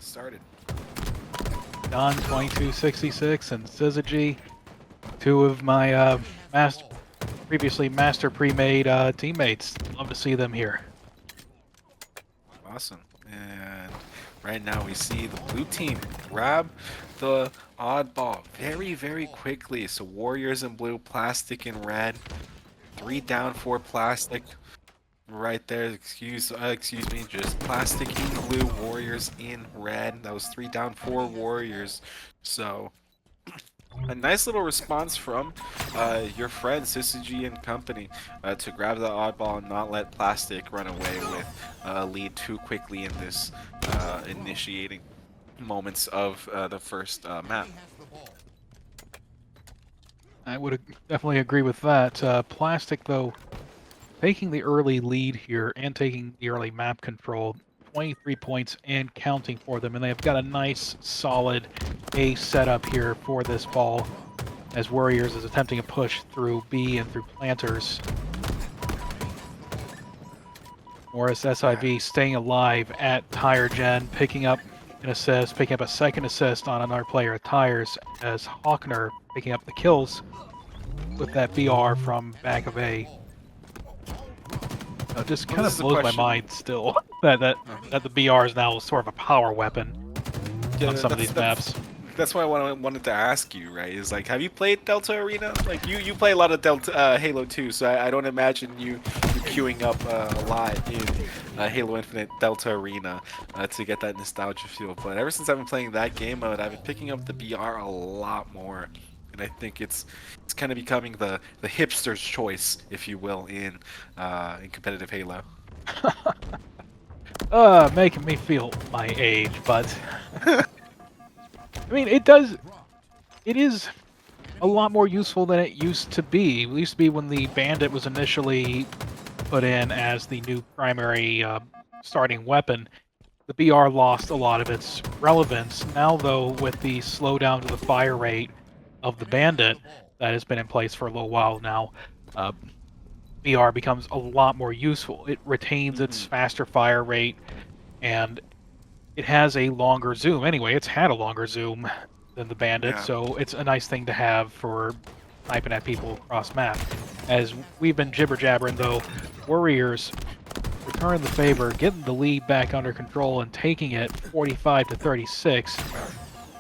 started. Don 2266 and Syzygy, two of my previously master pre-made teammates. Love to see them here. Awesome. And right now we see the blue team grab the oddball very, very quickly. So Warriors in blue, Plastic in red. 3 down, 4 Plastic. Right there, excuse me, just Plastic in blue, Warriors in red. That was 3 down, 4 Warriors. So a nice little response from your friend Syzygy and company to grab the oddball and not let Plastic run away with a lead too quickly in this initiating moments of the first map. I would definitely agree with that. Plastic, though, taking the early lead here and taking the early map control, 23 points and counting for them, and they've got a nice, solid A setup here for this ball, as Worriers is attempting to push through B and through planters. Morris SIV staying alive at Tire Gen, picking up an assist, picking up a second assist on another player at Tires, as Hawkner picking up the kills with that BR from back of A. It just kind of blows my mind still that the BR is now sort of a power weapon on some of these maps. That's why I wanted to ask you, right? Is like, have you played Delta Arena? Like, you play a lot of Delta Halo 2, so I don't imagine you queuing up a lot in Halo Infinite Delta Arena to get that nostalgia feel. But ever since I've been playing that game mode, I've been picking up the BR a lot more, and I think it's kind of becoming the hipster's choice, if you will, in competitive Halo. Making me feel my age, but I mean, it is a lot more useful than it used to be. It used to be when the Bandit was initially put in as the new primary starting weapon. The BR lost a lot of its relevance. Now, though, with the slowdown to the fire rate of the Bandit that has been in place for a little while now, BR becomes a lot more useful. It retains its faster fire rate, and it has a longer zoom. Anyway, it's had a longer zoom than the Bandit, so it's a nice thing to have for sniping at people across map. As we've been jibber-jabbering, though, Worriers return the favor, getting the lead back under control and taking it 45-36.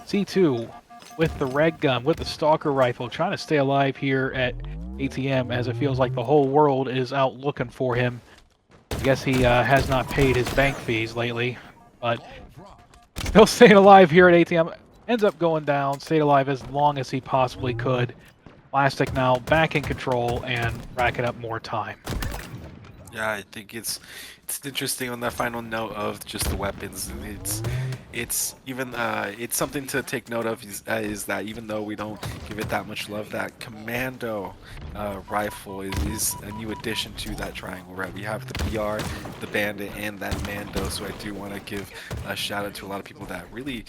C2 with the red gun, with the stalker rifle, trying to stay alive here at ATM, as it feels like the whole world is out looking for him. I guess he has not paid his bank fees lately, but still staying alive here at ATM. Ends up going down, stayed alive as long as he possibly could. Plastic now back in control and racking up more time. Yeah, I think it's interesting on that final note of just the weapons. It's even it's something to take note of is that even though we don't give it that much love, that commando rifle is a new addition to that triangle. Right, we have the BR, the Bandit, and that Mando. So I do want to give a shout out to a lot of people that really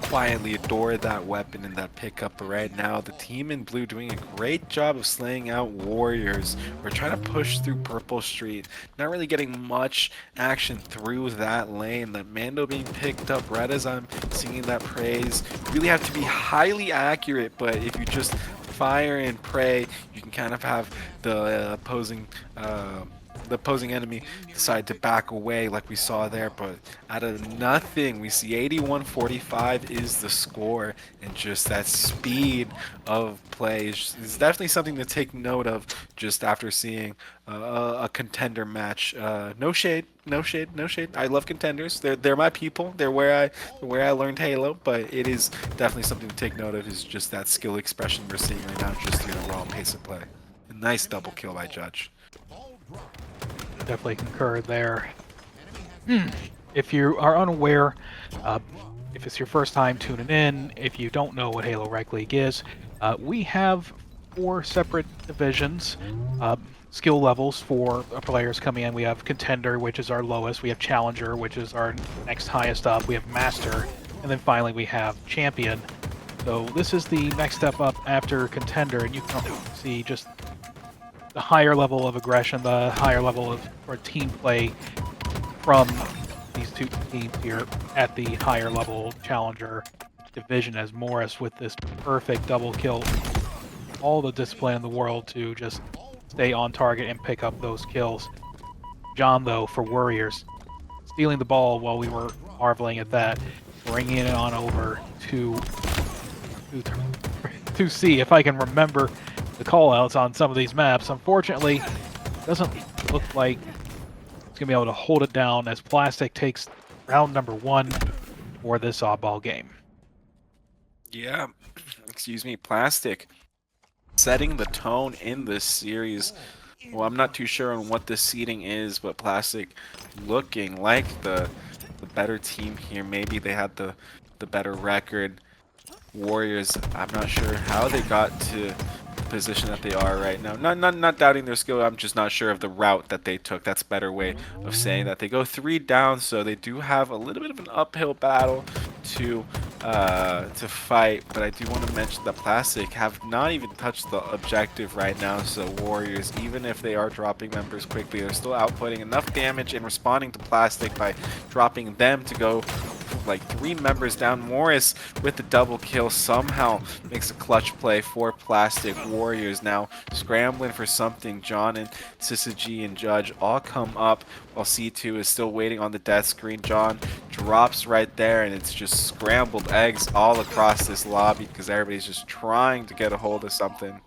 quietly adore that weapon and that pickup. But right now, the team in blue doing a great job of slaying out Warriors. We're trying to push through Purple Street, not really getting much action through that lane. The Mando being picked up right as I'm singing that praise. You really have to be highly accurate, but if you just fire and pray, you can kind of have the opposing enemy decide to back away like we saw there. But out of nothing, we see 81-45 is the score, and just that speed of play is definitely something to take note of just after seeing a contender match. No shade. I love contenders. They're my people. They're where I learned Halo. But it is definitely something to take note of. Is just that skill expression we're seeing right now, just through the raw pace of play. A nice double kill by Judge. Definitely concur there. If you are unaware, if it's your first time tuning in, if you don't know what Halo Rec League is, we have 4 separate divisions, skill levels for players coming in. We have Contender, which is our lowest. We have Challenger, which is our next highest up. We have Master, and then finally we have Champion. So this is the next step up after Contender, and you can see just the higher level of aggression, the higher level of team play from these two teams here at the higher level challenger division, as Morris with this perfect double kill. All the discipline in the world to just stay on target and pick up those kills. John, though, for Worriers, stealing the ball while we were marveling at that, bringing it on over to see if I can remember the callouts on some of these maps. Unfortunately, doesn't look like it's going to be able to hold it down as Plastic takes round number 1 for this oddball game. Yeah, excuse me, Plastic setting the tone in this series. Well, I'm not too sure on what the seeding is, but Plastic looking like the better team here. Maybe they had the better record. Warriors, I'm not sure how they got to the position that they are right now. Not doubting their skill. I'm just not sure of the route that they took. That's a better way of saying that. They go 3 down, so they do have a little bit of an uphill battle to fight. But I do want to mention that Plastic have not even touched the objective right now. So Warriors, even if they are dropping members quickly, they're still outputting enough damage and responding to Plastic by dropping them to go like 3 members down. Morris with the double kill somehow makes a clutch play for Plastic. Warriors now scrambling for something. John and Syzygy and Judge all come up while C2 is still waiting on the death screen. John drops right there, and it's just scrambled eggs all across this lobby because everybody's just trying to get a hold of something.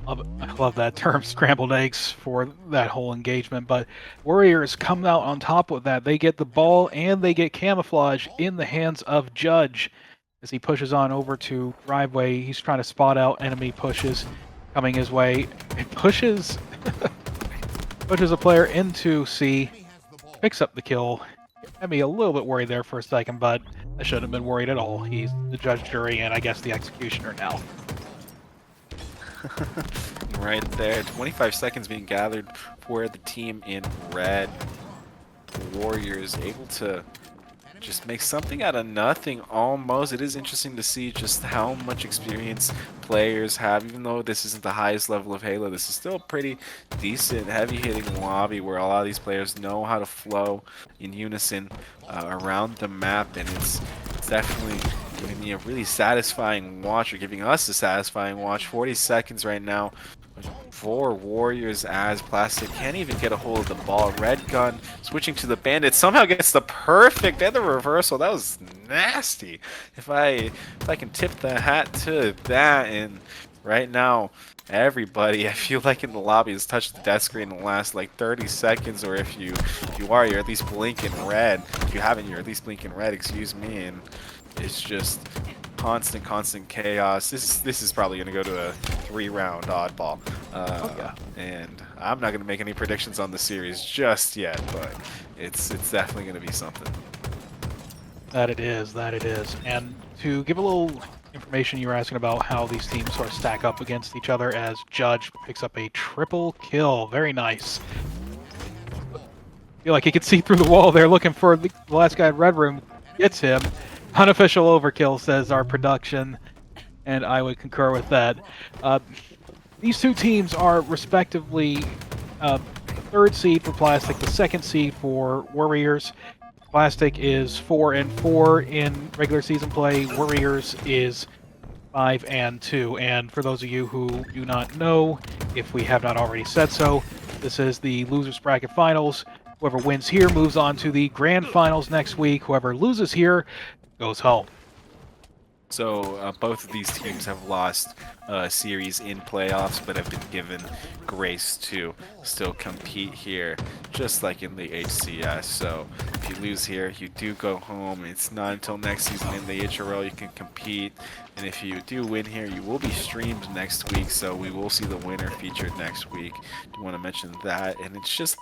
I love that term, scrambled eggs, for that whole engagement. But Warriors come out on top of that. They get the ball and they get camouflage in the hands of Judge as he pushes on over to driveway. He's trying to spot out enemy pushes coming his way. It pushes pushes a player into C, picks up the kill. Had me a little bit worried there for a second, but I shouldn't have been worried at all. He's the judge, jury, and I guess the executioner now. Right there, 25 seconds being gathered for the team in red. Warriors able to just make something out of nothing almost. It is interesting to see just how much experience players have. Even though this isn't the highest level of Halo, this is still a pretty decent heavy hitting lobby where a lot of these players know how to flow in unison around the map, and it's definitely giving me a really satisfying watch, or giving us a satisfying watch. 40 seconds right now for Warriors as Plastic can't even get a hold of the ball. Red Gun switching to the Bandit, somehow gets the perfect and the reversal. That was nasty. If I can tip the hat to that. And right now everybody, I feel like in the lobby, has touched the death screen in the last like 30 seconds, or if you are, you're at least blinking red. If you haven't, you're at least blinking red, excuse me. And it's just constant chaos. This is probably going to go to a 3-round oddball. And I'm not going to make any predictions on the series just yet, but it's definitely going to be something. That it is. And to give a little information, you were asking about how these teams sort of stack up against each other, as Judge picks up a triple kill. Very nice. Feel like he could see through the wall there looking for the last guy in red room. Gets him. Unofficial overkill, says our production, and I would concur with that. These two teams are respectively the 3rd seed for Plastic, the 2nd seed for Warriors. Plastic is 4-4 in regular season play. Warriors is 5-2. And for those of you who do not know, if we have not already said so, this is the losers bracket finals. Whoever wins here moves on to the grand finals next week. Whoever loses here goes home. So both of these teams have lost a series in playoffs, but have been given grace to still compete here, just like in the HCS. So if you lose here, you do go home. It's not until next season in the HRL you can compete. And if you do win here, you will be streamed next week, so we will see the winner featured next week. Do want to mention that. And it's just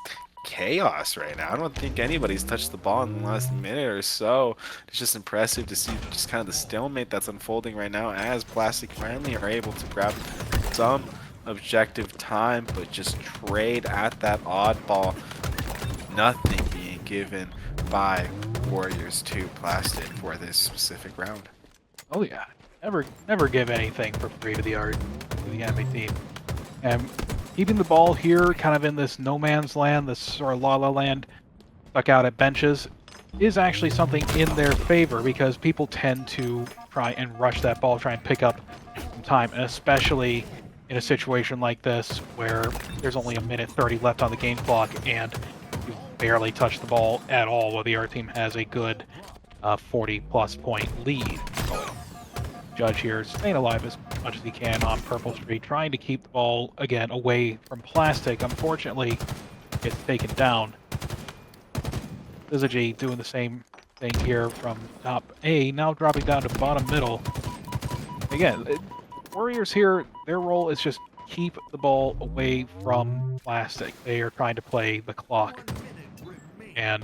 chaos right now. I don't think anybody's touched the ball in the last minute or so. It's just impressive to see just kind of the stalemate that's unfolding right now, as Plastic finally are able to grab some objective time, but just trade at that oddball. Nothing being given by Warriors to Plastic for this specific round. Oh yeah, never give anything for free to the enemy team. And keeping the ball here kind of in this no man's land, this sort of la la land, stuck out at benches, is actually something in their favor because people tend to try and rush that ball, try and pick up some time, and especially in a situation like this where there's only a minute 30 left on the game clock and you've barely touched the ball at all while the other team has a good 40-plus point lead. Judge here staying alive as much as he can on Purple Street, trying to keep the ball, again, away from Plastic. Unfortunately, gets taken down. Syzygy doing the same thing here from top A, now dropping down to bottom middle. Again, Warriors here, their role is just keep the ball away from Plastic. They are trying to play the clock. And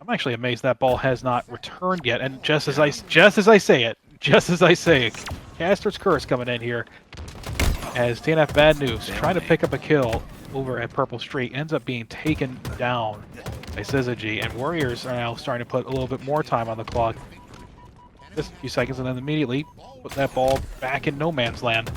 I'm actually amazed that ball has not returned yet. And just as I say it, Caster's Curse coming in here as TNF Bad News trying to pick up a kill over at Purple Street, ends up being taken down by Syzygy, and Warriors are now starting to put a little bit more time on the clock. Just a few seconds, and then immediately put that ball back in no man's land.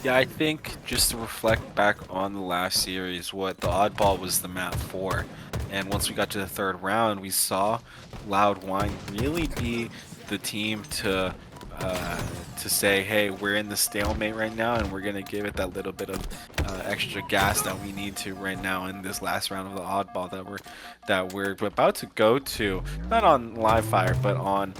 Yeah, I think just to reflect back on the last series, what the oddball was the map for. And once we got to the third round, we saw Loud Wine really be the team to say, hey, we're in the stalemate right now, and we're gonna give it that little bit of extra gas that we need to right now in this last round of the oddball that we're about to go to. Not on Live Fire, but on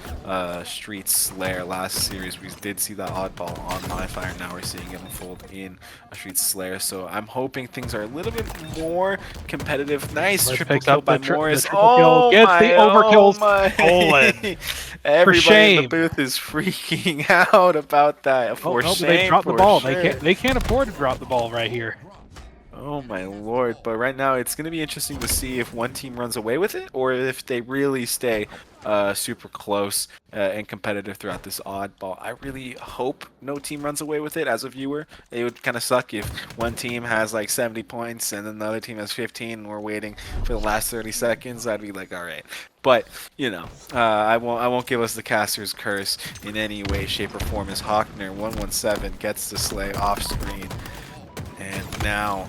Street Slayer. Last series we did see that oddball on Live Fire. Now we're seeing it unfold in Street Slayer. So I'm hoping things are a little bit more competitive. Nice Let's triple pick kill up by the Morris. triple kill, gets the overkill stolen. Everybody in the shame. booth is freaking out about that. Oh, For no, shame, they dropped the for ball. sure. They can't afford to drop the ball right here. Oh my lord, but right now it's going to be interesting to see if one team runs away with it or if they really stay super close and competitive throughout this oddball. I really hope no team runs away with it. As a viewer, it would kind of suck if one team has like 70 points and then the other team has 15 and we're waiting for the last 30 seconds. I'd be like, all right. But you know, I won't give us the caster's curse in any way, shape, or form. As Hawkner 117 gets the slay off screen, and now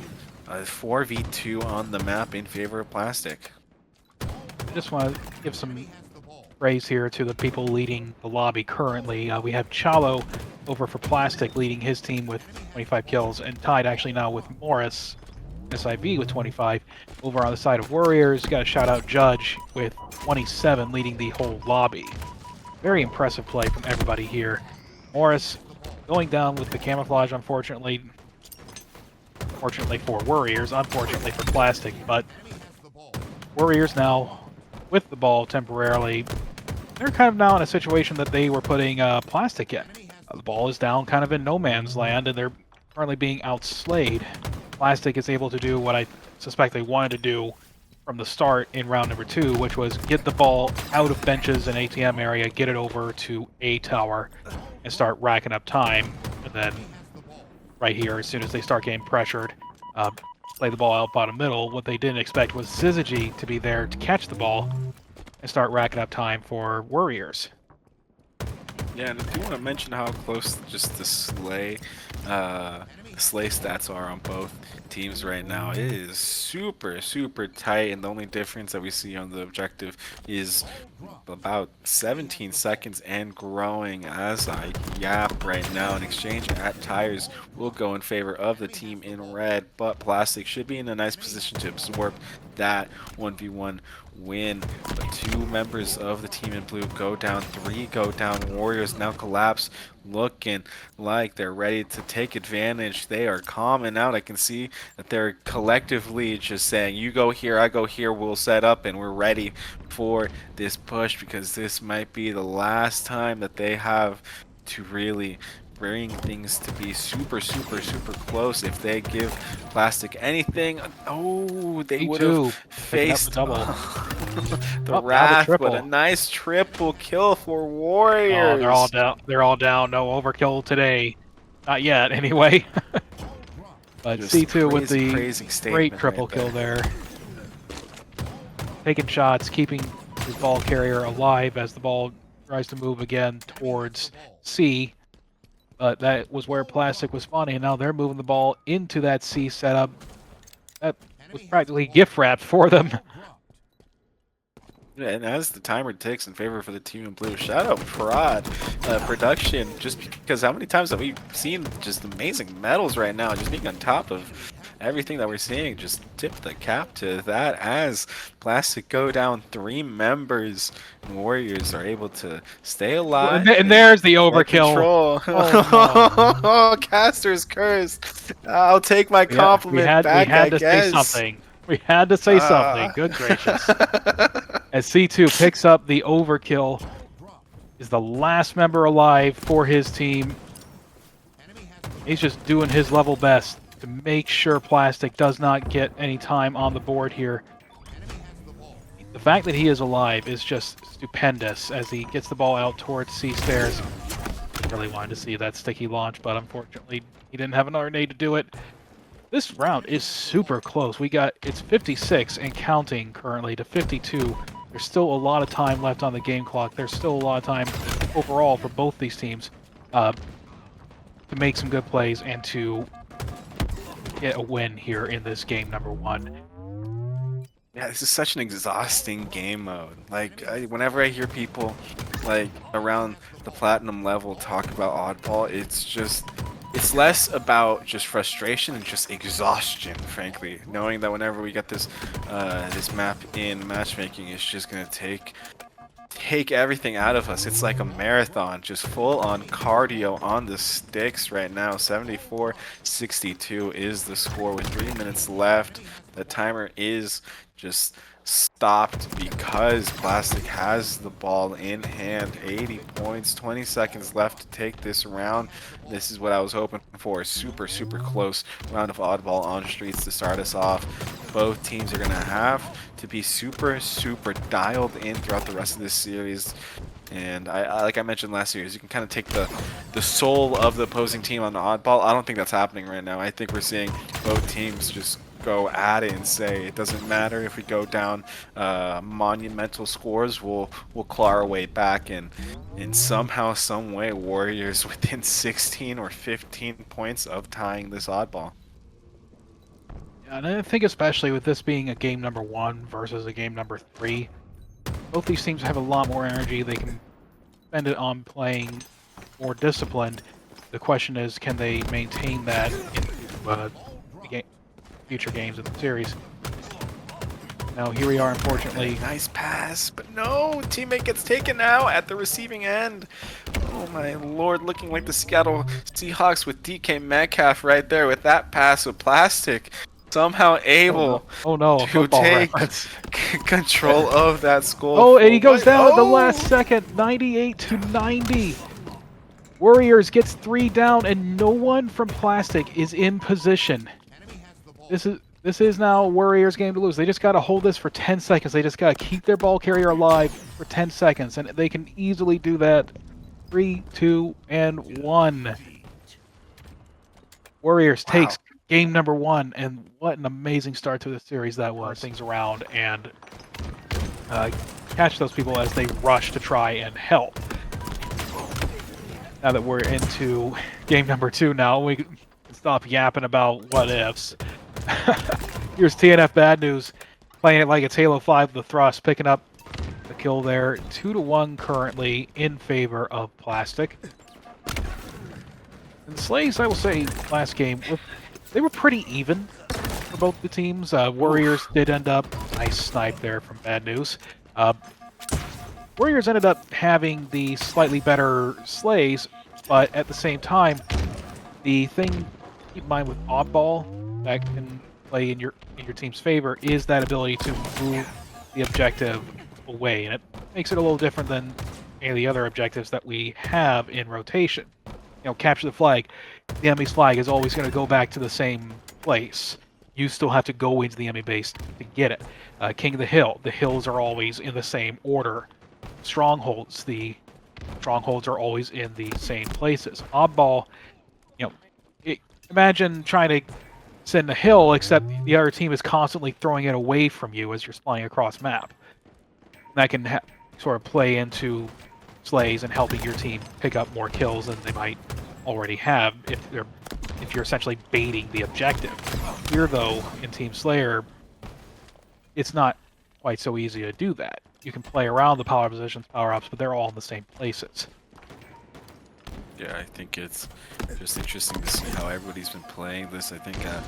a 4v2 on the map in favor of Plastic. I just want to give some praise here to the people leading the lobby currently. We have Chalo over for Plastic leading his team with 25 kills, and tied actually now with Morris, SIV with 25. Over on the side of Warriors, got a shout out Judge with 27 leading the whole lobby. Very impressive play from everybody here. Morris going down with the camouflage, unfortunately. Fortunately for Warriors, unfortunately for Plastic, but Warriors now with the ball temporarily. They're kind of now in a situation that they were putting Plastic in. The ball is down kind of in no man's land, and they're currently being outslayed. Plastic is able to do what I suspect they wanted to do from the start in round number 2, which was get the ball out of benches and ATM area, get it over to A tower, and start racking up time, and then right here, as soon as they start getting pressured, play the ball out bottom middle. What they didn't expect was Syzygy to be there to catch the ball and start racking up time for Warriors. Yeah, and I do want to mention how close just the slay stats are on both teams right now. It is super, super tight, and the only difference that we see on the objective is about 17 seconds and growing. As I yap right now, an exchange at tires will go in favor of the team in red, but Plastic should be in a nice position to absorb that 1v1 win. But 2 members of the team in blue go down, 3 go down. Warriors now collapse, looking like they're ready to take advantage. They are calming out. I can see that they're collectively just saying, you go here, I go here, we'll set up, and we're ready for this push, because this might be the last time that they have to really bring things to be super, super, super close. If they give Plastic anything, oh, they would have faced the wrath, but a nice triple kill for Warriors. Oh, they're all down. They're all down. No overkill today. Not yet, anyway. But Just C2 with the great triple kill there. Taking shots, keeping his ball carrier alive as the ball tries to move again towards C. But that was where Plastic was spawning, and now they're moving the ball into that C setup. That was practically gift wrapped for them. And as the timer ticks in favor for the team in blue, shout out Prod production, just because how many times have we seen just amazing medals right now, just being on top of everything that we're seeing. Just tip the cap to that as Plastic go down 3 members, and Warriors are able to stay And, alive and and there's the get overkill. control. Oh no. Caster's cursed. I'll take my Yeah, compliment we back, had I to say guess. something. We had to say something. Good gracious. As C2 picks up the overkill, is the last member alive for his team. He's just doing his level best to make sure Plastic does not get any time on the board here. The fact that he is alive is just stupendous as he gets the ball out towards C stairs. Really wanted to see that sticky launch, but unfortunately he didn't have another nade to do it. This round is super close. It's 56 and counting currently to 52. There's still a lot of time left on the game clock. There's still a lot of time overall for both these teams to make some good plays and to get a win here in this game number 1. Yeah, this is such an exhausting game mode. Like, whenever I hear people, like, around the platinum level talk about oddball, it's less about just frustration and just exhaustion, frankly. Knowing that whenever we get this, this map in matchmaking, it's just gonna take everything out of us. It's like a marathon, just full on cardio on the sticks right now. 74-62 is the score with 3 minutes left. The timer is just stopped because Plastic has the ball in hand. 80 points, 20 seconds left to take this round. This is what I was hoping for. Super close round of oddball on streets to start us off. Both teams are gonna have to be super dialed in throughout the rest of this series. And I like I mentioned last series, you can kind of take the soul of the opposing team on the oddball. I don't think that's happening right now. I think we're seeing both teams just go at it and say it doesn't matter if we go down monumental scores. We'll claw our way back, and somehow, some way, Warriors within 16 or 15 points of tying this oddball. Yeah, and I think especially with this being a game number 1 versus a game number 3, both these teams have a lot more energy. They can spend it on playing more disciplined. The question is, can they maintain that into future games of the series? Now here we are, unfortunately. Nice pass, but no, teammate gets taken out at the receiving end. Oh my lord, looking like the Seattle Seahawks with DK Metcalf right there with that pass with Plastic. Somehow able to take control of that score. Oh, and he goes down at the last second, 98-90. Warriors gets 3 down, and no one from Plastic is in position. This is now Warriors' game to lose. They just got to hold this for 10 seconds. They just got to keep their ball carrier alive for 10 seconds, and they can easily do that. 3, 2, and 1. Warriors takes game number 1, and what an amazing start to the series that was. Things around and catch those people as they rush to try and help. Now that we're into game number 2 now, we can stop yapping about what ifs. Here's TNF Bad News playing it like it's Halo 5 the thrust, picking up the kill there. 2-1 currently in favor of Plastic. And the Slays, I will say, last game, they were pretty even for both the teams. Warriors did end up, nice snipe there from Bad News. Warriors ended up having the slightly better Slays, but at the same time, the thing to keep in mind with oddball that can play in your team's favor is that ability to move the objective away, and it makes it a little different than any of the other objectives that we have in rotation. You know, capture the flag. The enemy's flag is always going to go back to the same place. You still have to go into the enemy base to get it. King of the Hill. The hills are always in the same order. Strongholds. The strongholds are always in the same places. Oddball, you know, imagine trying to send a hill, except the other team is constantly throwing it away from you as you're flying across map. That can sort of play into Slays and helping your team pick up more kills than they might already have if you're essentially baiting the objective. Here, though, in Team Slayer, it's not quite so easy to do that. you can play around the power positions, power-ups, but they're all in the same places. Yeah, I think it's just interesting to see how everybody's been playing this. I think at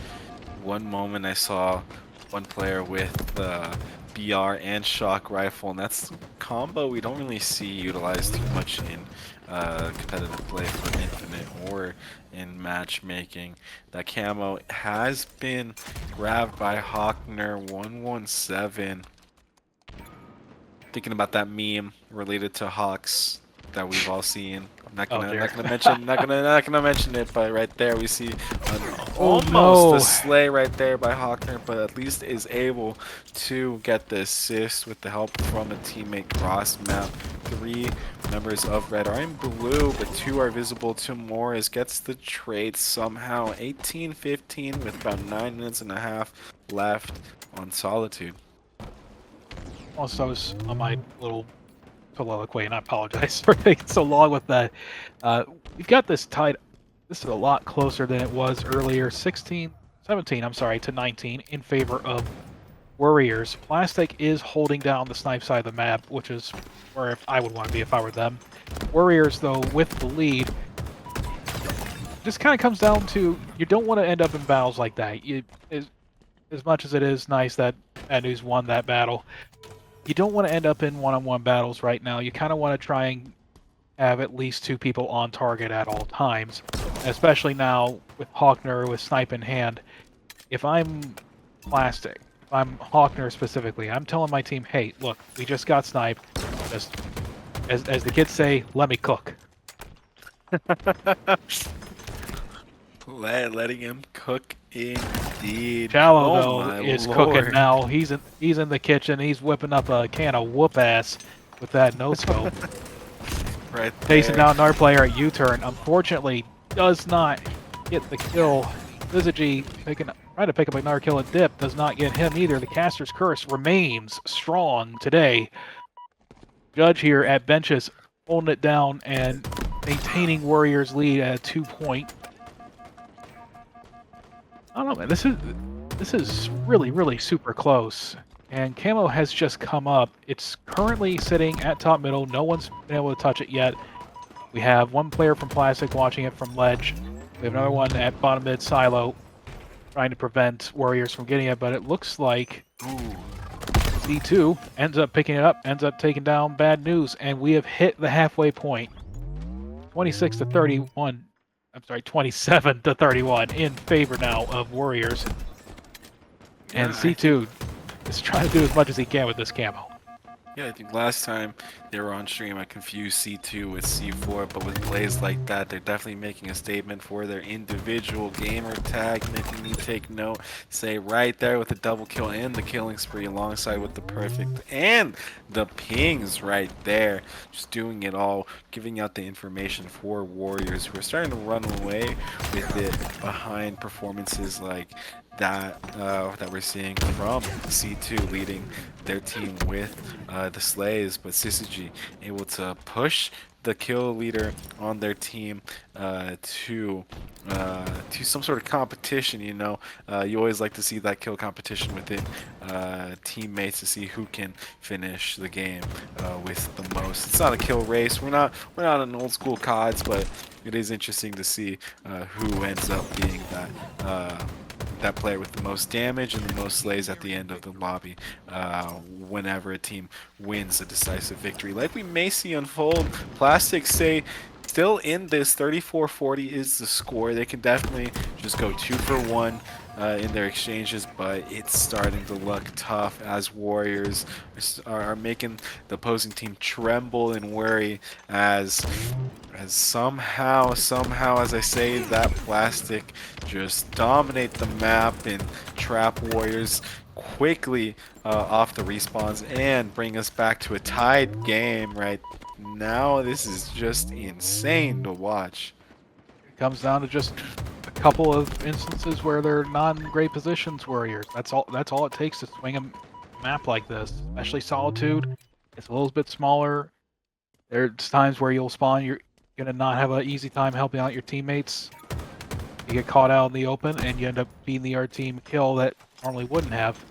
one moment I saw one player with the BR and shock rifle, and that's a combo we don't really see utilized too much in competitive play for Infinite or in matchmaking. That camo has been grabbed by Hawkner117. Thinking about that meme related to Hawks that we've all seen. I'm not Oh gonna dear. not gonna mention it, but right there we see Oh, almost no. a slay right there by Hawkner, but at least is able to get the assist with the help from a teammate cross map. 3 members of red are in blue, but 2 are visible to Morris. Gets the trade somehow. 18-15 with about 9 minutes and a half left on Solitude. Also, I was on my little soliloquy, and I apologize for taking so long with that. We've got this tied. This is a lot closer than it was earlier. 17, I'm sorry, to 19 in favor of Worriers. Plastic is holding down the snipe side of the map, which is where I would want to be if I were them. Warriors, though, with the lead, just kind of comes down to you don't want to end up in battles like that. As much as it is nice that Bad News won that battle, you don't want to end up in one-on-one battles right now. You kind of want to try and have at least 2 people on target at all times, especially now with Hawkner with snipe in hand. If I'm Plastic, if I'm Hawkner specifically, I'm telling my team, hey, look, we just got sniped. Just, as the kids say, let me cook. Letting him cook indeed. Shallow, Oh though, my is lord. cooking now. He's in the kitchen. He's whipping up a can of whoop ass with that no scope. Right Chasing there. down another player at U-turn. Unfortunately, does not get the kill. Visagy trying to pick up another kill at Dip. Does not get him either. The caster's curse remains strong today. Judge here at benches holding it down and maintaining Warriors' lead at a 2-point. I don't know, man. This is really, really super close. And Camo has just come up. It's currently sitting at top middle. No one's been able to touch it yet. We have one player from Plastic watching it from ledge. We have another one at bottom mid silo trying to prevent Warriors from getting it, but it looks like C2 ends up picking it up, ends up taking down Bad News, and we have hit the halfway point. 26 to 31. I'm sorry, 27 to 31 in favor now of Warriors. And C2 is trying to do as much as he can with this camo. Yeah, I think last time they were on stream, I confused C2 with C4, but with plays like that, they're definitely making a statement for their individual gamer tag, making me take note. Say right there with the double kill and the killing spree alongside with the perfect and the pings right there. Just doing it all, giving out the information for Warriors who are starting to run away with it behind performances like that that we're seeing from C2 leading their team with the slays, but Syzygy able to push the kill leader on their team to some sort of competition. You know, you always like to see that kill competition within teammates to see who can finish the game with the most. It's not a kill race. We're not an old school CODs, but it is interesting to see who ends up being that player with the most damage and the most slays at the end of the lobby whenever a team wins a decisive victory, like we may see unfold. Plastic say still in this. 34-40 is the score. They can definitely just go 2 for 1 in their exchanges, but it's starting to look tough as Warriors are making the opposing team tremble and worry as somehow, as I say, that Plastic just dominate the map and trap Warriors quickly off the respawns and bring us back to a tied game right now. This is just insane to watch. It comes down to just a couple of instances where they're non-great positions Warriors. That's all it takes to swing a map like this, especially Solitude. It's a little bit smaller. There's times where you'll spawn, you're gonna not have an easy time helping out your teammates. You get caught out in the open and you end up beating the other team kill that normally wouldn't have.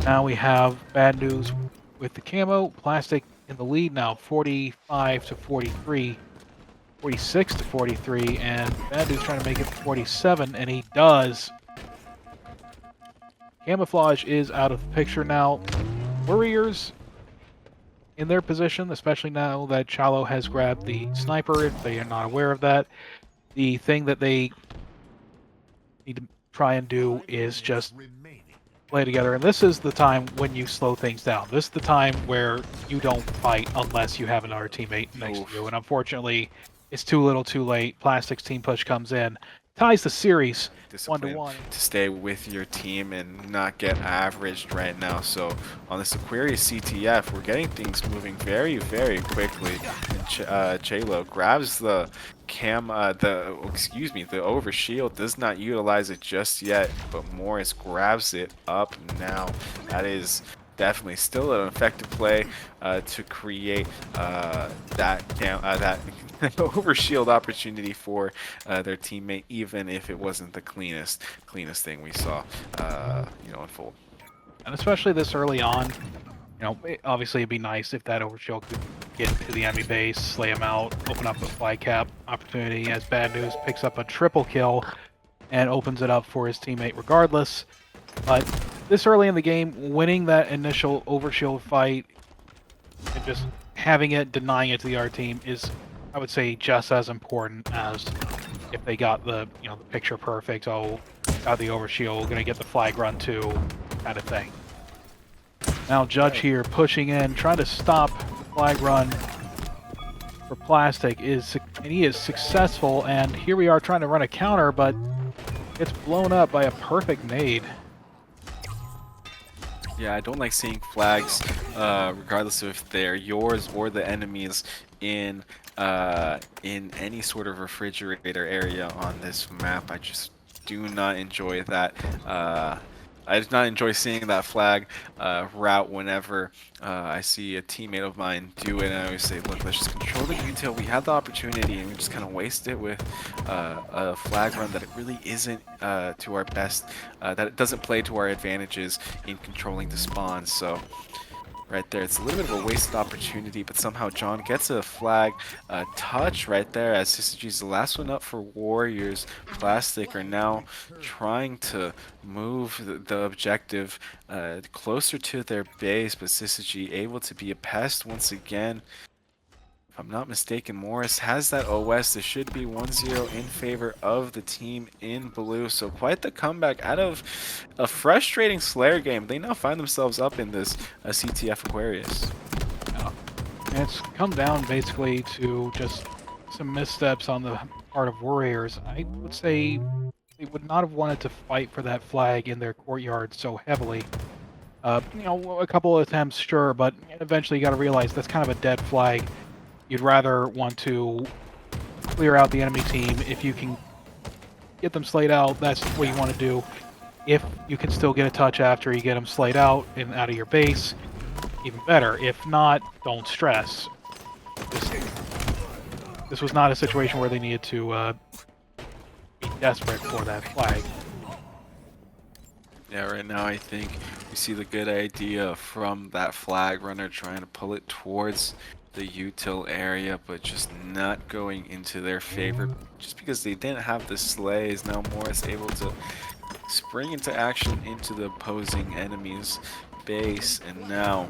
Now we have Bad News with the camo. Plastic in the lead now, 45 to 43, 46 to 43, and Bad Dude's trying to make it 47, and he does. Camouflage is out of the picture now. Worriers in their position, especially now that Chalo has grabbed the sniper, if they are not aware of that. The thing that they need to try and do is just play together. And this is the time when you slow things down. This is the time where you don't fight unless you have another teammate next to you. And unfortunately, it's too little too late. Plastic's team push comes in, ties the series Discipline 1-1. to stay with your team and not get averaged right now. So on this Aquarius CTF, we're getting things moving very, very quickly. And Chalo grabs the the overshield, does not utilize it just yet, but Morris grabs it up now. That is definitely still an effective play to create that overshield opportunity for their teammate, even if it wasn't the cleanest thing we saw unfold. And especially this early on, obviously it'd be nice if that overshield could get to the enemy base, slay him out, open up a fly cap opportunity, as Bad News picks up a triple kill and opens it up for his teammate regardless. But this early in the game, winning that initial overshield fight and just having it, denying it to the other team is, I would say, just as important as if they got the picture perfect, got the overshield, gonna get the flag run too, kind of thing. Now Judge here pushing in, trying to stop the flag run for Plastic, and he is successful, and here we are trying to run a counter, but it's blown up by a perfect nade. Yeah, I don't like seeing flags, regardless of if they're yours or the enemy's, in any sort of refrigerator area on this map. I just do not enjoy that. I do not enjoy seeing that flag route whenever I see a teammate of mine do it. And I always say, look, let's just control the detail. We had the opportunity and we just kind of waste it with a flag run that it really isn't to our best, that it doesn't play to our advantages in controlling the spawns. So right there, it's a little bit of a wasted opportunity, but somehow John gets a flag touch right there as Syzygy's the last one up for Warriors. Plastic are now trying to move the objective closer to their base, but Syzygy able to be a pest once again. If I'm not mistaken, Morris has that OS. This should be 1-0 in favor of the team in blue. So quite the comeback out of a frustrating Slayer game. They now find themselves up in this CTF Aquarius. And it's come down basically to just some missteps on the part of Warriors. I would say they would not have wanted to fight for that flag in their courtyard so heavily. A couple of attempts, sure, but eventually you got to realize that's kind of a dead flag. You'd rather want to clear out the enemy team. If you can get them slayed out, that's what you want to do. If you can still get a touch after you get them slayed out and out of your base, even better. If not, don't stress. This was not a situation where they needed to be desperate for that flag. Yeah, right now I think we see the good idea from that flag runner trying to pull it towards the util area, but just not going into their favor just because they didn't have the slays. Now Morris able to spring into action into the opposing enemy's base, and now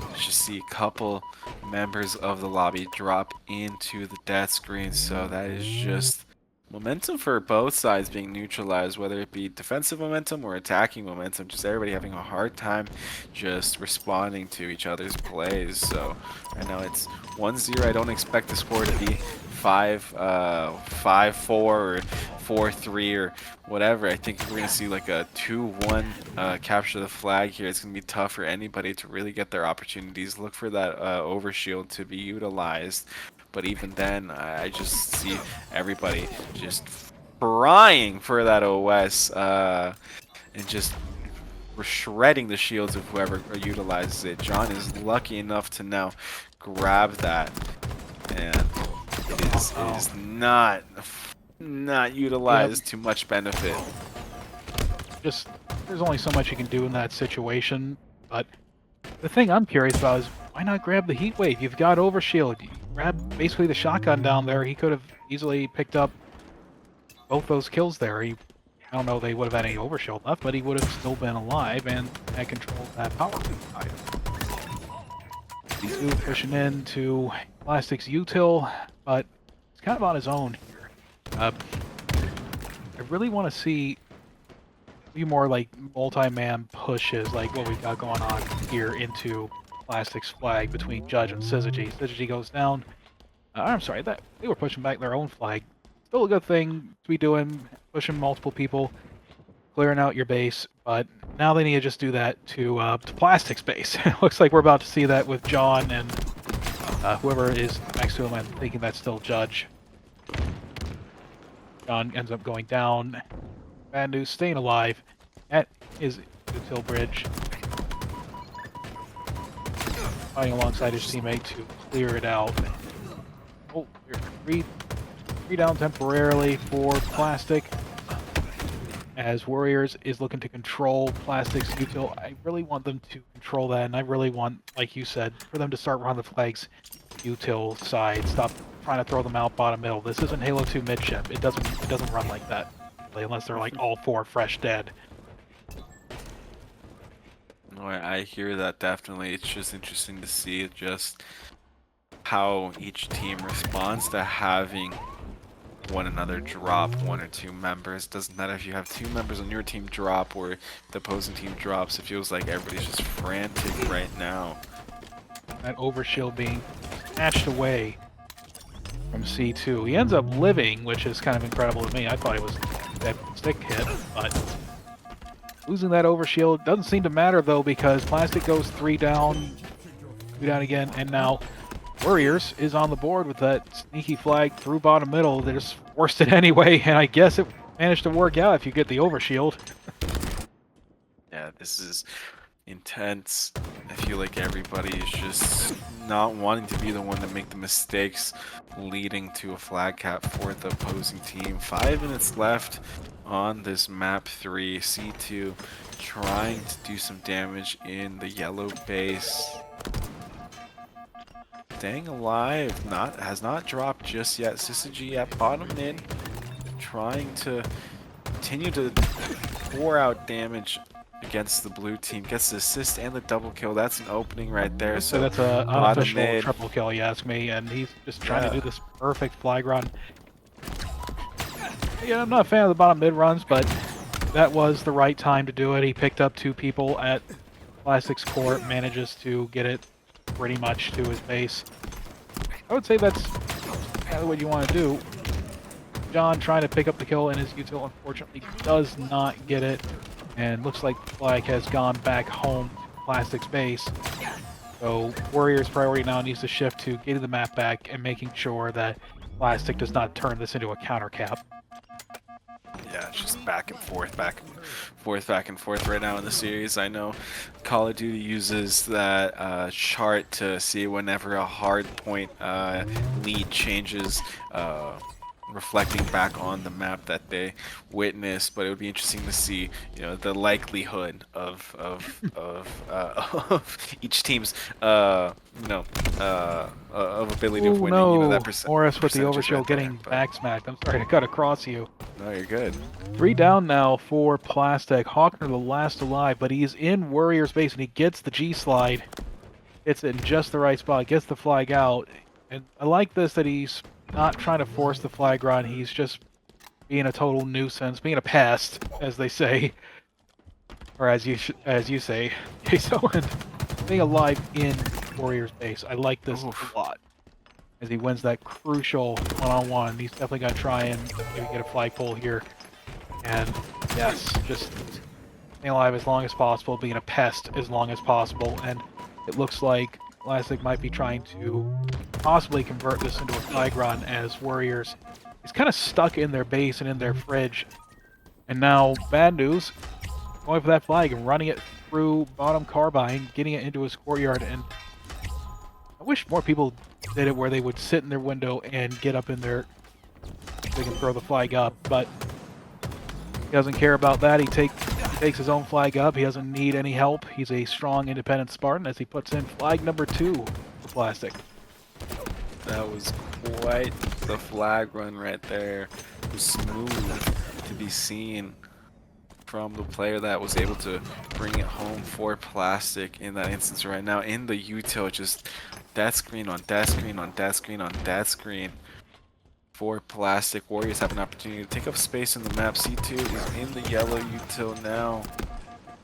let's just see a couple members of the lobby drop into the death screen. So that is just momentum for both sides being neutralized, whether it be defensive momentum or attacking momentum. Just everybody having a hard time just responding to each other's plays. So right now it's 1-0. I don't expect the score to be 5-4 or 4-3 or whatever. I think we're gonna see like a 2-1 capture the flag here. It's gonna be tough for anybody to really get their opportunities. Look for that overshield to be utilized. But even then, I just see everybody just crying for that OS and just shredding the shields of whoever utilizes it. John is lucky enough to now grab that, and it is not utilized to much benefit. Just there's only so much you can do in that situation, but The thing I'm curious about is why not grab the heat wave? You've got overshield. You grab basically the shotgun down there. He could have easily picked up both those kills there. I don't know if they would have had any overshield left, but he would have still been alive and had control of that power side. He's pushing into Plastic's util, but he's kind of on his own here. I really want to see a few more like multi-man pushes, like what we've got going on here into Plastic's flag between Judge and Syzygy. Syzygy goes down. I'm sorry, that they were pushing back their own flag. Still a good thing to be doing, pushing multiple people, clearing out your base, but now they need to just do that to Plastic's base. It looks like we're about to see that with John and whoever is next to him. I'm thinking that's still Judge. John ends up going down. Bad news, staying alive at his util bridge. Fighting alongside his teammate to clear it out. Oh, three down temporarily for Plastic. As Worriers is looking to control Plastic's util, I really want them to control that, and I really want, like you said, for them to start running the flags util side. Stop trying to throw them out bottom middle. This isn't Halo 2 midship. It doesn't run like that, unless they're like all four fresh dead. No, I hear that definitely. It's just interesting to see just how each team responds to having one another drop one or two members. Doesn't matter if you have two members on your team drop or the opposing team drops. It feels like everybody's just frantic right now. That overshield being snatched away from C2. He ends up living, which is kind of incredible to me. I thought it was that stick hit, but losing that overshield doesn't seem to matter though, because Plastic goes 3 down, 2 down again, and now Worriers is on the board with that sneaky flag through bottom middle. They just forced it anyway, and I guess it managed to work out if you get the overshield. Yeah, this is intense. I feel like everybody is just not wanting to be the one to make the mistakes leading to a flag cap for the opposing team. 5 minutes left on this map 3. C2 trying to do some damage in the yellow base. Staying alive, has not dropped just yet. Syzygy at bottom mid, trying to continue to pour out damage against the blue team. Gets the assist and the double kill. That's an opening right there. So that's an unofficial triple kill, you ask me, and he's just trying to do this perfect flag run. Yeah, I'm not a fan of the bottom mid runs, but that was the right time to do it. He picked up 2 people at Plastic's court, manages to get it pretty much to his base. I would say that's kind of what you want to do. John trying to pick up the kill in his util, unfortunately does not get it, and looks like the flag has gone back home to Plastic's base. So Warriors' priority now needs to shift to getting the map back and making sure that Plastic does not turn this into a counter cap. Yeah, it's just back and forth, back and forth right now in the series. I know Call of Duty uses that chart to see whenever a hard point lead changes, reflecting back on the map that they witnessed. But it would be interesting to see, you know, the likelihood of each team's of ability of winning. You know, that Morris with the percentage overshield right getting there, back smacked. I'm sorry to cut across you. No, you're good. 3 down now for Plastic. Hawkner the last alive, but he's in Warrior's base and he gets the G-slide. Hits it in just the right spot, gets the flag out. And I like this that he's not trying to force the flag run. He's just being a total nuisance, being a pest, as they say. Or as you say. So, and being alive in Warrior's base. I like this a lot. As he wins that crucial one-on-one. He's definitely going to try and maybe get a flagpole here. And yes, just staying alive as long as possible, being a pest as long as possible. And it looks like Plastic might be trying to possibly convert this into a flag run, as Warriors is kind of stuck in their base and in their fridge. And now, bad news, going for that flag and running it through bottom carbine, getting it into his courtyard. And I wish more people did it where they would sit in their window and get up in there so they can throw the flag up, but he doesn't care about that. He takes takes his own flag up. He doesn't need any help. He's a strong, independent Spartan as he puts in flag number 2 for Plastic. That was quite the flag run right there. It was smooth to be seen from the player that was able to bring it home for Plastic in that instance right now. In the util, just death screen on death screen on death screen on death screen for Plastic. Warriors have an opportunity to take up space in the map. C2 is in the yellow util now.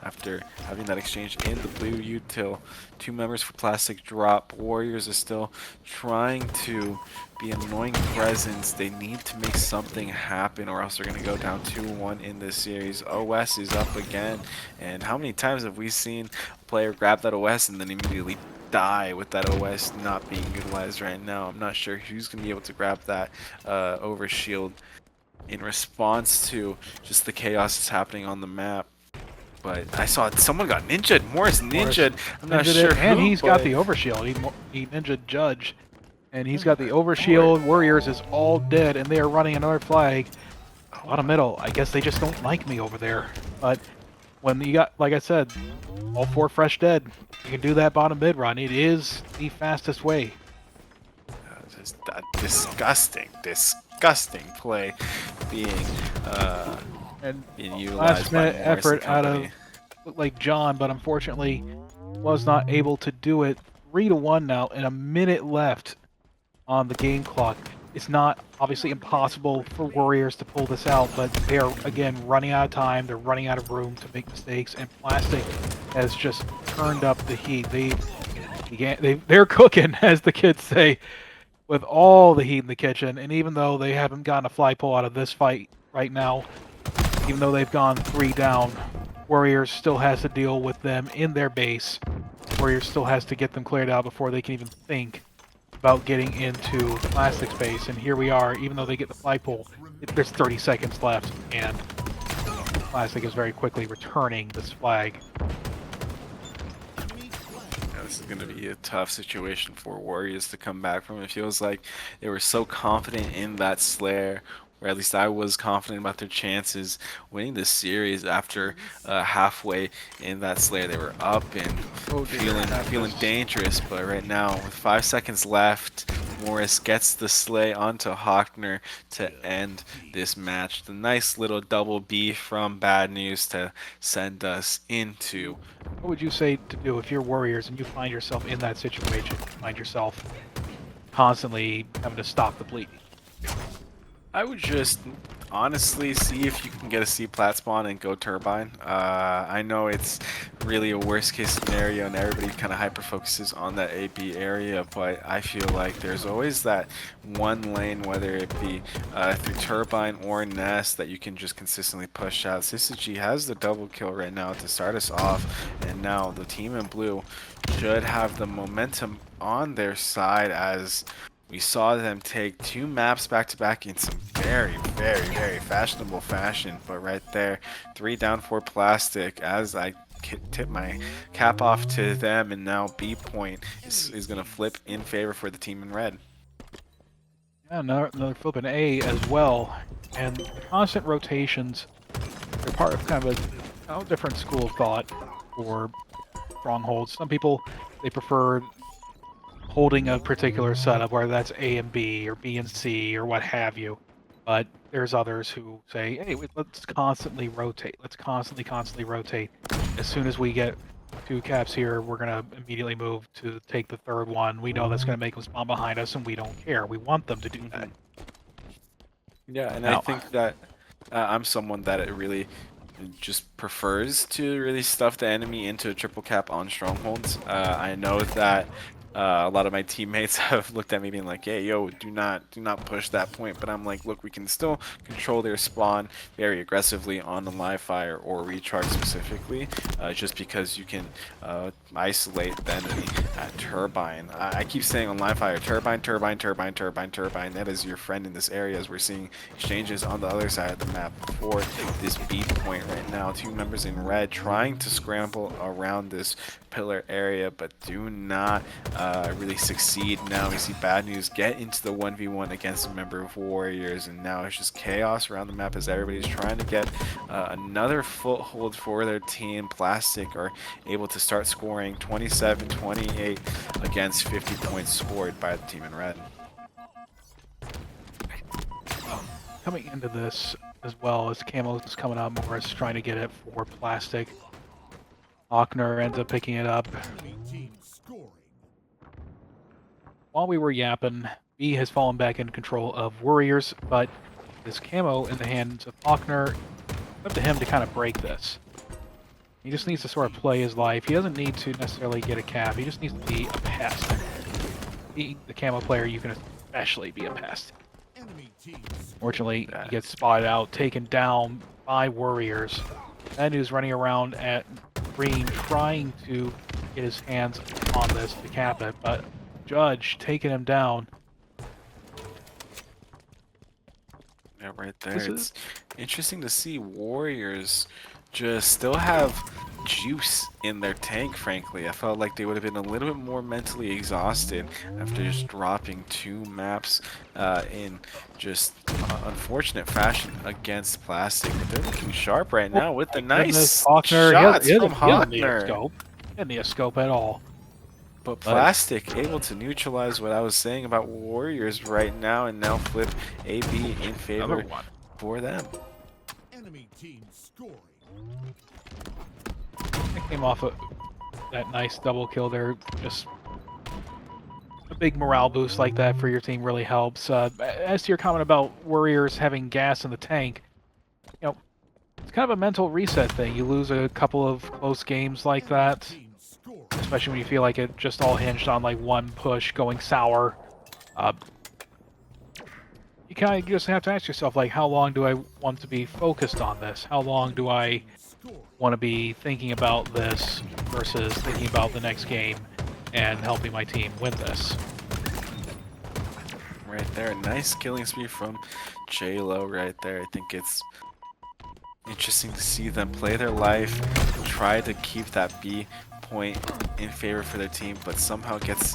After having that exchange in the blue util, 2 members for Plastic drop. Warriors are still trying to be an annoying presence. They need to make something happen or else they're going to go down 2-1 in this series. OS is up again. And how many times have we seen a player grab that OS and then immediately die with that OS not being utilized right now? I'm not sure who's going to be able to grab that overshield in response to just the chaos that's happening on the map. But I saw someone got ninja'd. Morris ninja'd. I'm not sure and who, he's got the overshield. He ninja'd Judge, and he's got the overshield. Warriors is all dead, and they are running another flag. Bottom middle. I guess they just don't like me over there. But when you got, like I said, all 4 fresh dead, you can do that bottom mid run. It is the fastest way. Just that disgusting play being And being utilized last by minute Morris effort and out of company. looked like John, but unfortunately was not able to do it. 3-1 now, and a minute left on the game clock. It's not obviously impossible for Warriors to pull this out, but they are again running out of time. They're running out of room to make mistakes, and Plastic has just turned up the heat. They're cooking, as the kids say, with all the heat in the kitchen. And even though they haven't gotten a flagpole out of this fight right now, even though they've gone 3 down, Warriors still has to deal with them in their base. Warriors still has to get them cleared out before they can even think about getting into Plastic space. And here we are, even though they get the flagpole, there's 30 seconds left, and Plastic is very quickly returning this flag. This is going to be a tough situation for Warriors to come back from. It feels like they were so confident in that Slayer, or at least I was confident about their chances winning this series after halfway in that Slayer. They were up and feeling dangerous, but right now, with 5 seconds left, Morris gets the slay onto Hockner to end this match. The nice little double B from Bad News to send us into. What would you say to do if you're Warriors and you find yourself in that situation? You find yourself constantly having to stop the bleeding. I would just honestly see if you can get a C plat spawn and go turbine. I know it's really a worst case scenario and everybody kind of hyper focuses on that AB area, but I feel like there's always that one lane, whether it be through turbine or nest, that you can just consistently push out. Syzygy has the double kill right now to start us off, and now the team in blue should have the momentum on their side as we saw them take 2 maps back to back in some very fashionable fashion. But right there, 3 down for Plastic as I tip my cap off to them, and now B point is going to flip in favor for the team in red. Yeah, another flip in A as well. And the constant rotations, they're part of kind of a different school of thought for strongholds. Some people, they prefer holding a particular setup, whether that's A and B or B and C or what have you. But there's others who say, hey, let's constantly rotate. Let's constantly rotate. As soon as we get 2 caps here, we're going to immediately move to take the 3rd one. We know that's going to make them spawn behind us, and we don't care. We want them to do that. Yeah, and I think that I'm someone that it really just prefers to really stuff the enemy into a triple cap on strongholds. I know that a lot of my teammates have looked at me being like, hey, yo, do not push that point. But I'm like, look, we can still control their spawn very aggressively on the live fire or recharge specifically, just because you can isolate the enemy at turbine. I keep saying on live fire, turbine. That is your friend in this area, as we're seeing exchanges on the other side of the map for this B point right now. 2 members in red trying to scramble around this pillar area, but do not really succeed. Now we see Bad News get into the 1v1 against a member of Warriors, and now it's just chaos around the map as everybody's trying to get another foothold for their team. Plastic are able to start scoring 27-28 against 50 points scored by the team in red. Coming into this as well as Camo's is coming out, Morris trying to get it for Plastic. Ochner ends up picking it up. While we were yapping, B has fallen back into control of Worriers, but this Camo in the hands of Ochner, it's up to him to kind of break this. He just needs to sort of play his life. He doesn't need to necessarily get a cap. He just needs to be a pest. The Camo player, you can especially be a pest. Fortunately, he gets spotted out, taken down by Worriers. Bad News running around at green, trying to get his hands on this to cap it, but Judge taking him down. Yeah, right there. It's interesting to see Warriors just still have juice in their tank, frankly. I felt like they would have been a little bit more mentally exhausted after just dropping 2 maps in just unfortunate fashion against Plastic. But they're looking sharp right now with the nice shots from Hockner. Didn't need a scope at all. But Plastic able to neutralize what I was saying about Warriors right now, and now flip AB in favor for them. Enemy team scoring. It came off of that nice double kill there. Just a big morale boost like that for your team really helps. As to your comment about Warriors having gas in the tank, you know, it's kind of a mental reset thing. You lose a couple of close games like that, especially when you feel like it just all hinged on like one push going sour. You kind of just have to ask yourself, like, how long do I want to be focused on this? How long do I want to be thinking about this versus thinking about the next game and helping my team win this? Right there, nice killing spree from J-Lo right there. I think it's interesting to see them play their life, try to keep that B point in favor for their team, but somehow gets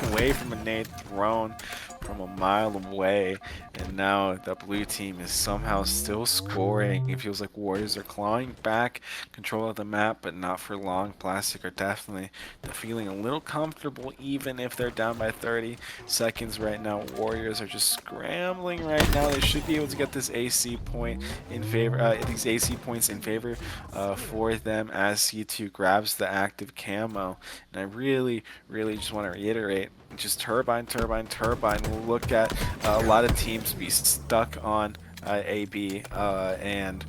away from a nade thrown from a mile away, and now the blue team is somehow still scoring. It feels like Warriors are clawing back control of the map, but not for long. Plastic are definitely feeling a little comfortable even if they're down by 30 seconds right now. Warriors are just scrambling right now. They should be able to get this AC point in favor, these AC points in favor for them as C2 grabs the active camo. And I really just want to reiterate, just turbine. We'll look at a lot of teams be stuck on AB, and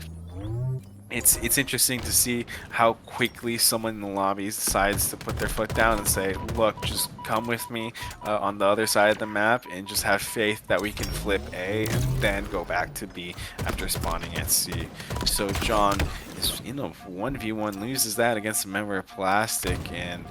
it's interesting to see how quickly someone in the lobby decides to put their foot down and say, look, just come with me on the other side of the map and just have faith that we can flip A and then go back to B after spawning at C. So John is, 1v1, loses that against a member of Plastic, and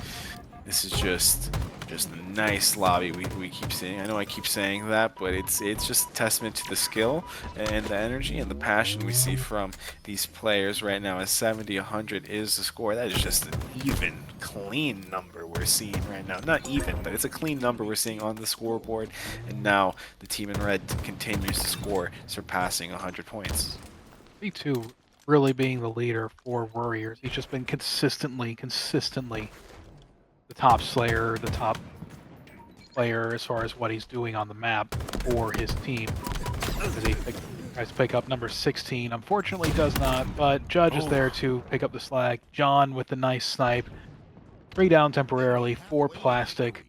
this is just a nice lobby we keep seeing. I know I keep saying that, but it's just a testament to the skill and the energy and the passion we see from these players right now. As 70-100 is the score, that is just an even, clean number we're seeing right now. Not even, but it's a clean number we're seeing on the scoreboard. And now the team in red continues to score, surpassing 100 points. B2 really being the leader for Warriors. He's just been consistently the top slayer, the top player as far as what he's doing on the map for his team. As he tries to pick up number 16, unfortunately does not, but Judge is there to pick up the slack. John with the nice snipe. 3 down temporarily for Plastic.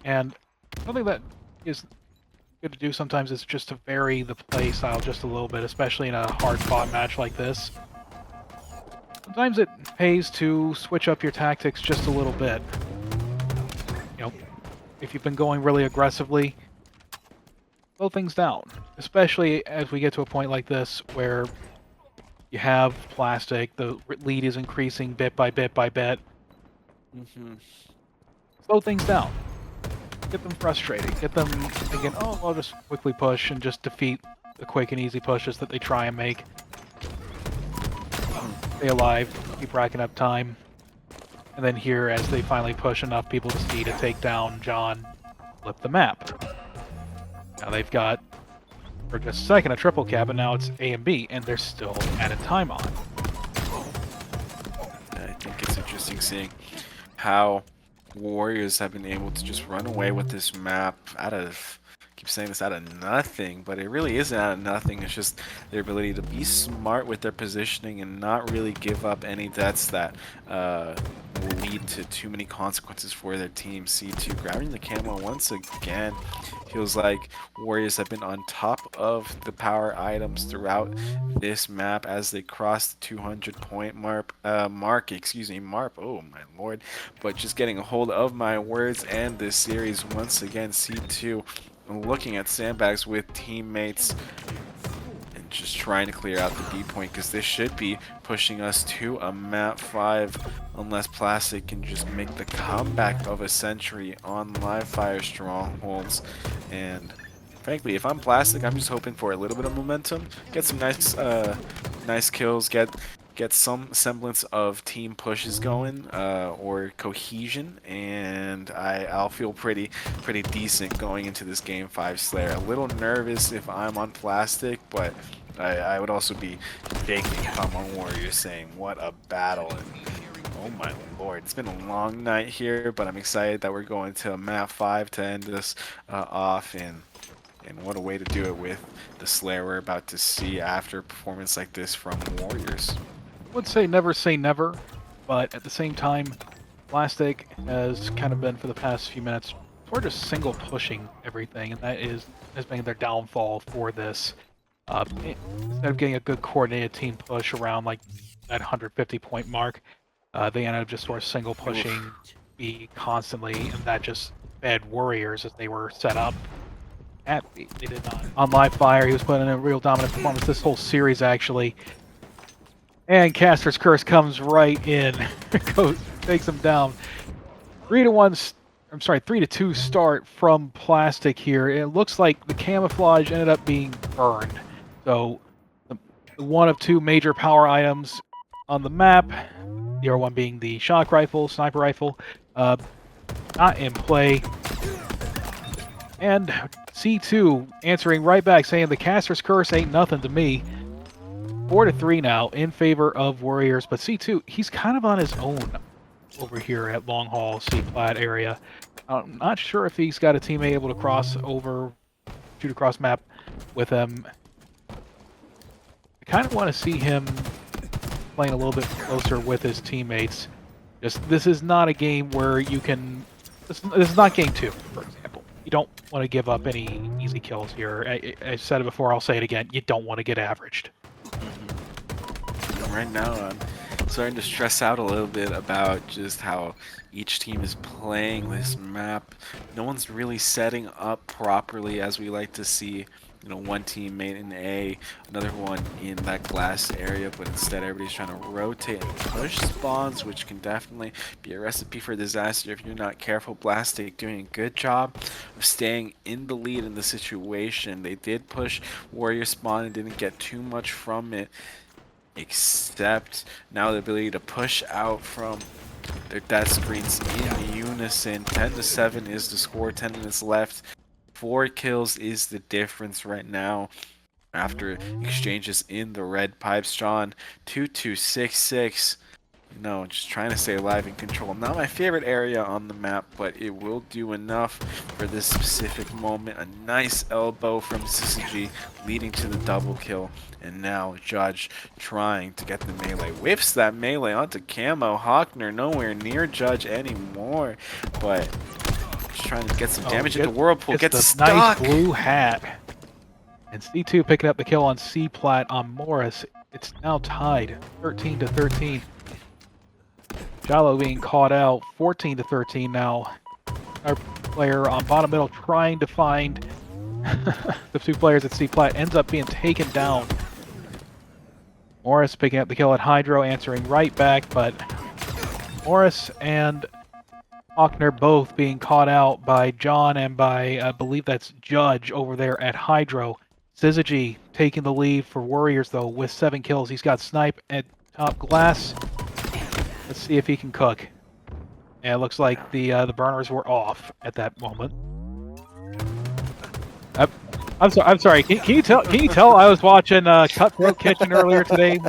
And something that is good to do sometimes is just to vary the play style just a little bit, especially in a hard-fought match like this. Sometimes it pays to switch up your tactics just a little bit. You know, if you've been going really aggressively, slow things down. Especially as we get to a point like this where you have Plastic, the lead is increasing bit by bit by bit. Slow things down. Get them frustrated. Get them thinking, oh, I'll just quickly push and just defeat the quick and easy pushes that they try and make. Stay alive, keep racking up time. And then here, as they finally push enough people to see to take down John, flip the map. Now they've got, for just a second, a triple cap, and now it's A and B, and they're still added time on. I think it's interesting seeing how Warriors have been able to just run away with this map out of, I keep saying this, out of nothing, but it really isn't out of nothing. It's just their ability to be smart with their positioning and not really give up any deaths that will lead to too many consequences for their team. C2 grabbing the camo once again. Feels like Warriors have been on top of the power items throughout this map as they cross the 200 point mark. Oh my lord. But just getting a hold of my words and this series once again. C2 looking at sandbags with teammates and just trying to clear out the B point, because this should be pushing us to a map 5 unless Plastic can just make the comeback of a century on live fire strongholds. And frankly, if I'm Plastic, I'm just hoping for a little bit of momentum, get some nice kills, get some semblance of team pushes going, or cohesion, and I'll feel pretty decent going into this game 5 Slayer. A little nervous if I'm on Plastic, but I would also be shaking if I'm on Warriors, saying what a battle. And oh my lord, it's been a long night here, but I'm excited that we're going to map 5 to end this off, and what a way to do it with the Slayer we're about to see after a performance like this from Warriors. I would say never, but at the same time, Plastic has kind of been, for the past few minutes, sort of just single pushing everything, and that has been their downfall for this. Instead of getting a good coordinated team push around like that 150 point mark, they ended up just sort of single pushing B constantly, and that just fed Warriors as they were set up at B. They did not. On live fire, he was putting in a real dominant performance this whole series, actually. And Caster's Curse comes right in, takes him down. 3-2 start from Plastic here. It looks like the camouflage ended up being burned. So, the one of 2 major power items on the map, the other one being the shock rifle, sniper rifle, not in play. And C2 answering right back, saying the Caster's Curse ain't nothing to me. 4-3 now in favor of Warriors, but C2, he's kind of on his own over here at Long Haul, C-Plat area. I'm not sure if he's got a teammate able to cross over, shoot across map with him. I kind of want to see him playing a little bit closer with his teammates. This is not a game where you can... This is not game 2, for example. You don't want to give up any easy kills here. I said it before, I'll say it again. You don't want to get averaged. Right now, I'm starting to stress out a little bit about just how each team is playing this map. No one's really setting up properly, as we like to see. You know, one teammate in A, another one in that glass area, but instead everybody's trying to rotate and push spawns, which can definitely be a recipe for disaster if you're not careful. Plastic doing a good job of staying in the lead in the situation. They did push Warrior spawn and didn't get too much from it, except now the ability to push out from their death screens in unison. 10-7 is the score, 10 minutes left. 4 kills is the difference right now after exchanges in the red pipes. John, 2266. You know, just trying to stay alive and control. Not my favorite area on the map, but it will do enough for this specific moment. A nice elbow from Syzygy leading to the double kill. And now Judge trying to get the melee. Whips that melee onto Camo. Hawkner nowhere near Judge anymore. But just trying to get some damage into Whirlpool. Gets stuck. Nice blue hat. And C2 picking up the kill on C-Plat on Morris. It's now tied 13-13. Jalo being caught out 14-13 now. Our player on bottom middle trying to find the 2 players at C-Plat, ends up being taken down. Morris picking up the kill at Hydro, answering right back, but Morris and Hawkner both being caught out by John and by, I believe that's Judge over there at Hydro. Syzygy taking the lead for Warriors, though, with 7 kills. He's got Snipe at top glass. Let's see if he can cook. Yeah, it looks like the burners were off at that moment. Uh, I'm sorry. Can you tell? Can you tell I was watching Cutthroat Kitchen earlier today?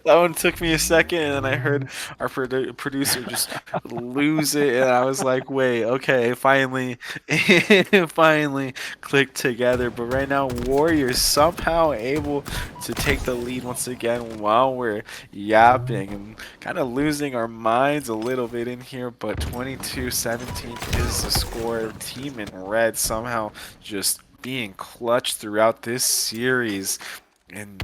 That one took me a second, and then I heard our producer just lose it, and I was like, "Wait, okay, finally, it finally clicked together." But right now, Warriors somehow able to take the lead once again while we're yapping and kind of losing our minds a little bit in here. But 22-17 is the score. Team in red somehow just being clutch throughout this series. And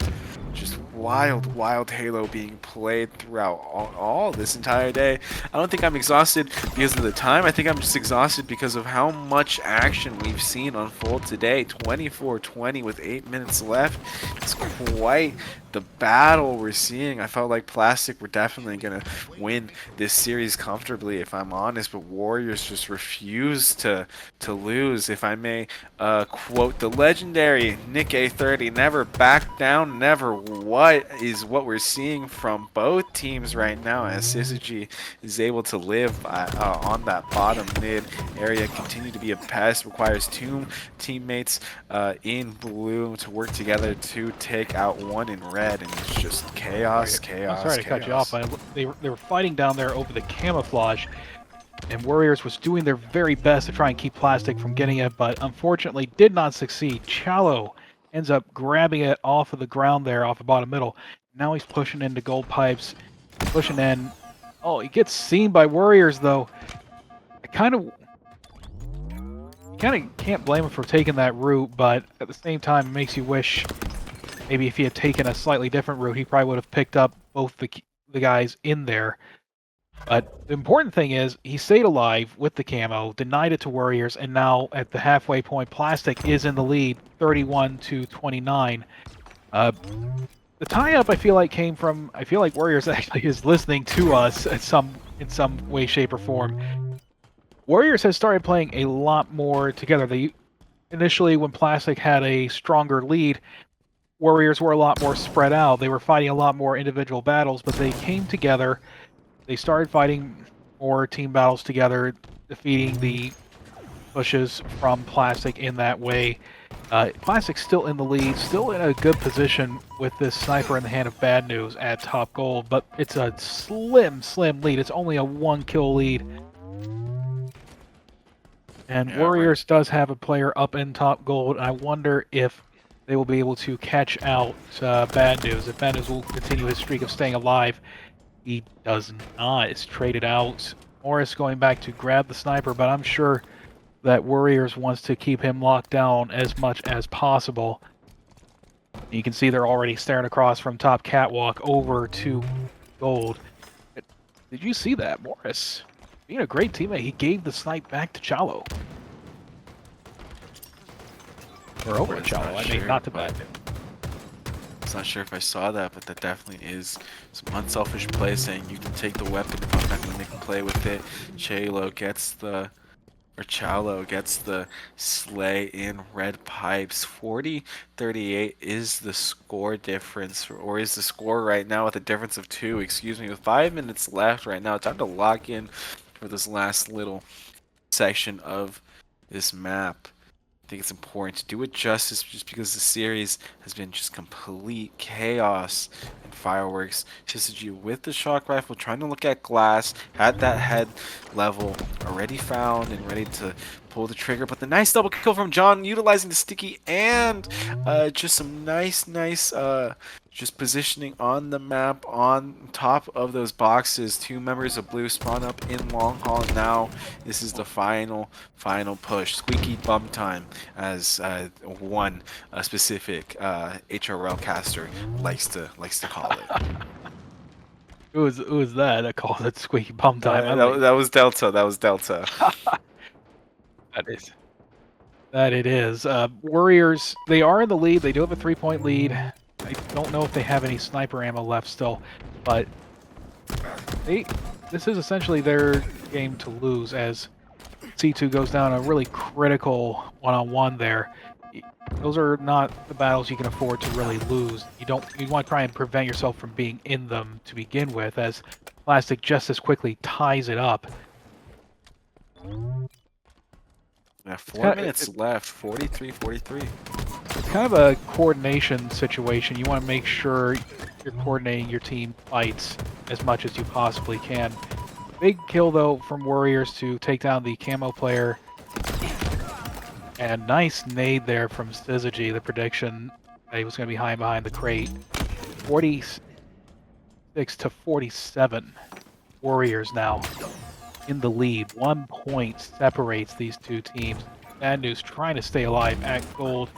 just wild Halo being played throughout all this entire day. I don't think I'm exhausted because of the time. I think I'm just exhausted because of how much action we've seen unfold today. 24-20 with 8 minutes left. It's quite the battle we're seeing. I felt like Plastic were definitely going to win this series comfortably, if I'm honest, but Warriors just refuse to lose. If I may quote the legendary Nick A30, never back down, never. What is what we're seeing from both teams right now as Syzygy is able to live on that bottom mid area, continue to be a pest, requires two teammates in blue to work together to take out one in red, and it's just chaos. I'm sorry to cut you off. They were fighting down there over the camouflage, and Warriors was doing their very best to try and keep Plastic from getting it, but unfortunately did not succeed. Chalo ends up grabbing it off of the ground there, off the bottom middle. Now he's pushing into gold pipes, pushing in. Oh, he gets seen by Warriors though. I kind of can't blame him for taking that route, but at the same time, it makes you wish maybe if he had taken a slightly different route, he probably would have picked up both the guys in there. But the important thing is he stayed alive with the camo, denied it to Warriors, and now at the halfway point, Plastic is in the lead, 31-29. The tie-up I feel like came from. I feel like Warriors actually is listening to us in some way, shape, or form. Warriors has started playing a lot more together. They initially, when Plastic had a stronger lead, Warriors were a lot more spread out. They were fighting a lot more individual battles, but they came together. They started fighting more team battles together, defeating the pushes from Plastic in that way. Plastic's still in the lead, still in a good position with this sniper in the hand of Bad News at top gold, but it's a slim lead. It's only a 1-kill lead. And yeah, Warriors does have a player up in top gold, and I wonder if they will be able to catch out Bad News. If Bad News will continue his streak of staying alive. He does not. It's traded out. Morris going back to grab the sniper, but I'm sure that Warriors wants to keep him locked down as much as possible. You can see they're already staring across from top catwalk over to gold. Did you see that, Morris? Being a great teammate, he gave the snipe back to Chalo. Or over to Chalo, I mean, not to Bad News. Not sure if I saw that, but that definitely is some unselfish play, saying you can take the weapon if I'm not going to make a play with it. Chalo gets the slay in red pipes. 40-38 is the score difference, or is the score right now with a difference of 2, excuse me, with 5 minutes left right now. Time to lock in for this last little section of this map. I think it's important to do it justice just because the series has been just complete chaos and fireworks. Syzygy with the shock rifle trying to look at glass, had that head level already found and ready to pull the trigger, but the nice double kill from John utilizing the sticky and just some nice just positioning on the map on top of those boxes. 2 members of blue spawn up in long haul. Now this is the final push. Squeaky bum time, as one specific HRL caster likes to call it. Who was that called it squeaky bum time? That was Delta. That was Delta. That it is. Warriors, they are in the lead. They do have a 3-point lead. I don't know if they have any sniper ammo left still, but this is essentially their game to lose as C2 goes down a really critical one-on-one there. those are not the battles you can afford to really lose. You want to try and prevent yourself from being in them to begin with, as Plastic just as quickly ties it up. Yeah, It's 4 kind minutes left. 43-43. it's kind of a coordination situation. You want to make sure you're coordinating your team fights as much as you possibly can. Big kill though from Warriors to take down the camo player. And nice nade there from Syzygy, the prediction that he was going to be hiding behind the crate. 46 to 47. Warriors now in the lead. 1 point separates these two teams. Bad News trying to stay alive at gold.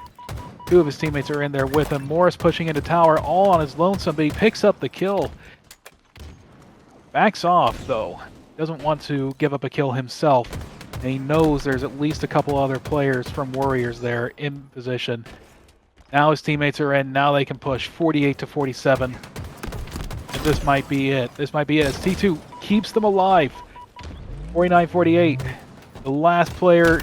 Two of his teammates are in there with him. Morris pushing into tower, all on his lonesome, but he picks up the kill. Backs off, though. Doesn't want to give up a kill himself. And he knows there's at least a couple other players from Warriors there in position. Now his teammates are in. Now they can push 48 to 47. And this might be it. This might be it as T2 keeps them alive. 49-48. The last player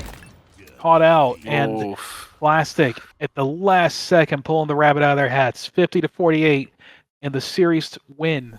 caught out. And Oof. Plastic at the last second pulling the rabbit out of their hats. 50 to 48. And the series win